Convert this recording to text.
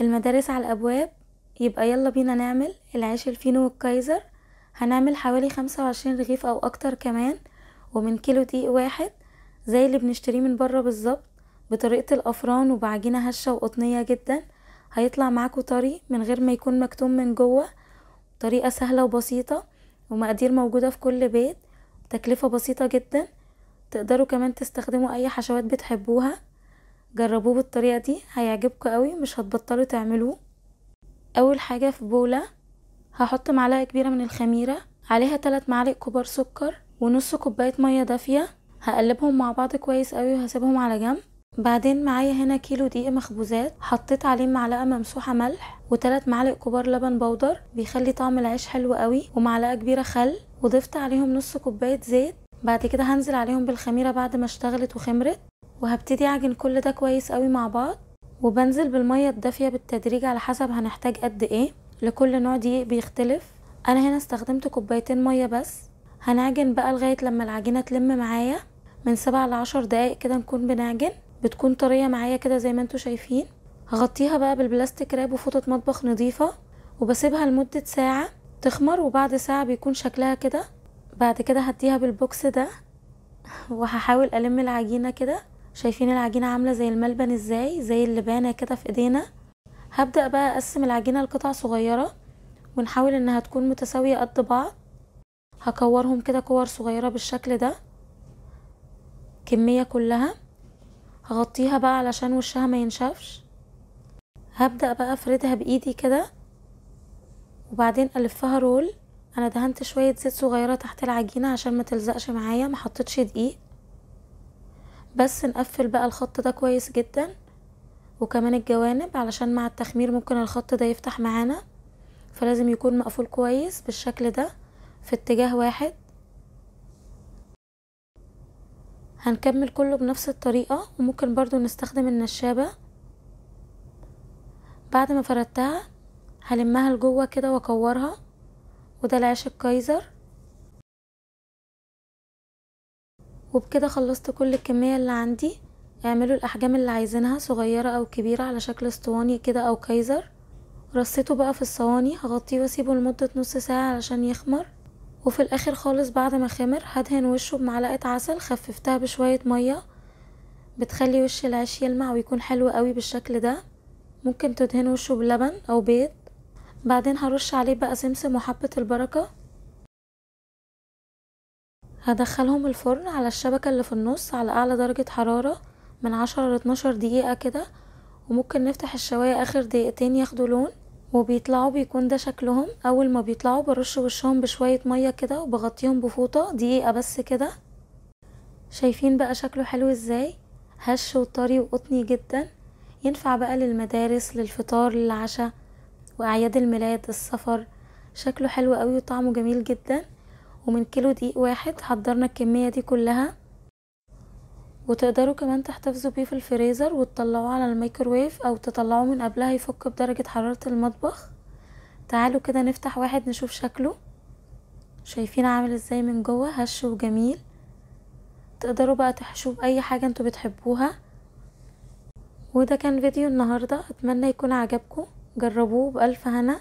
المدارس على الابواب، يبقى يلا بينا نعمل العيش الفينو والكايزر. هنعمل حوالي 25 رغيف او اكتر كمان، ومن كيلو دقيق واحد زي اللي بنشتريه من بره بالظبط، بطريقة الافران وبعجينة هشة وقطنية جدا. هيطلع معاكو طري من غير ما يكون مكتوم من جوه. طريقة سهلة وبسيطة، ومقادير موجودة في كل بيت، تكلفة بسيطة جدا. تقدروا كمان تستخدموا اي حشوات بتحبوها. جربوه بالطريقة دي هيعجبكم قوي، مش هتبطلوا تعملوه. اول حاجة في بولة هحط معلقة كبيرة من الخميرة، عليها 3 معالق كبار سكر ونص كوباية مية دافية. هقلبهم مع بعض كويس قوي وهسيبهم على جنب. بعدين معايا هنا كيلو دقيق مخبوزات، حطيت عليه معلقة ممسوحة ملح و3 معالق كبار لبن بودر بيخلي طعم العيش حلو قوي، ومعلقة كبيرة خل، وضفت عليهم نص كوباية زيت. بعد كده هنزل عليهم بالخميرة بعد ما اشتغلت وخمرت، وهبتدي اعجن كل ده كويس قوي مع بعض. وبنزل بالمية الدافية بالتدريج على حسب هنحتاج قد ايه، لكل نوع دقيق بيختلف. انا هنا استخدمت كوبايتين مية بس. هنعجن بقى لغاية لما العجينة تلم معايا، من 7 ل10 دقايق كده نكون بنعجن. بتكون طرية معايا كده زي ما انتوا شايفين. هغطيها بقى بالبلاستيك راب وفوطة مطبخ نظيفة، وبسيبها لمدة ساعة تخمر، وبعد ساعة بيكون شكلها كده. بعد كده هديها بالبوكس ده وهحاول الم العجينة كده. شايفين العجينة عاملة زي الملبن ازاي، زي اللبانة كده في ايدينا. هبدأ بقى اقسم العجينة لقطع صغيرة، ونحاول انها تكون متساوية قد بعض. هكورهم كده كور صغيرة بالشكل ده، كمية كلها. هغطيها بقى علشان وشها ما ينشفش. هبدأ بقى افردها بايدي كده، وبعدين الفها رول. انا دهنت شوية زيت صغيرة تحت العجينة عشان ما تلزقش معايا، ما حطيتش دقيق. بس نقفل بقى الخط ده كويس جدا، وكمان الجوانب، علشان مع التخمير ممكن الخط ده يفتح معانا، فلازم يكون مقفول كويس بالشكل ده في اتجاه واحد. هنكمل كله بنفس الطريقة، وممكن برضو نستخدم النشابة. بعد ما فردتها هلمها لجوه كده واكورها، وده العيش الكايزر. وبكده خلصت كل الكمية اللي عندي. اعملوا الاحجام اللي عايزينها، صغيرة او كبيرة، على شكل اسطواني كده او كايزر. رصيته بقى في الصواني، هغطيه واسيبه لمدة نص ساعة علشان يخمر. وفي الاخر خالص بعد ما خمر هدهن وشه بمعلقة عسل خففتها بشوية مية، بتخلي وش العيش يلمع ويكون حلو قوي بالشكل ده. ممكن تدهن وشه بلبن او بيض. بعدين هرش عليه بقى سمسم وحبة البركة. هدخلهم الفرن على الشبكة اللي في النص على اعلى درجة حرارة من 10 ل 12 دقيقة كده، وممكن نفتح الشواية اخر دقيقتين ياخدوا لون. وبيطلعوا بيكون ده شكلهم. اول ما بيطلعوا برش وشهم بشوية مية كده، وبغطيهم بفوطة دقيقة بس كده. شايفين بقى شكله حلو ازاي، هش وطري وقطني جدا. ينفع بقى للمدارس، للفطار، للعشاء، واعياد الميلاد، السفر. شكله حلو قوي وطعمه جميل جدا. ومن كيلو دقيق واحد حضرنا الكمية دي كلها. وتقدروا كمان تحتفظوا بيه في الفريزر وتطلعوه على الميكروويف، او تطلعوه من قبلها يفك بدرجة حرارة المطبخ. تعالوا كده نفتح واحد نشوف شكله. شايفين عامل ازاي من جوه، هش وجميل. تقدروا بقى تحشوه باي حاجة انتوا بتحبوها. وده كان فيديو النهاردة، اتمنى يكون عجبكم. جربوه بألف هنا.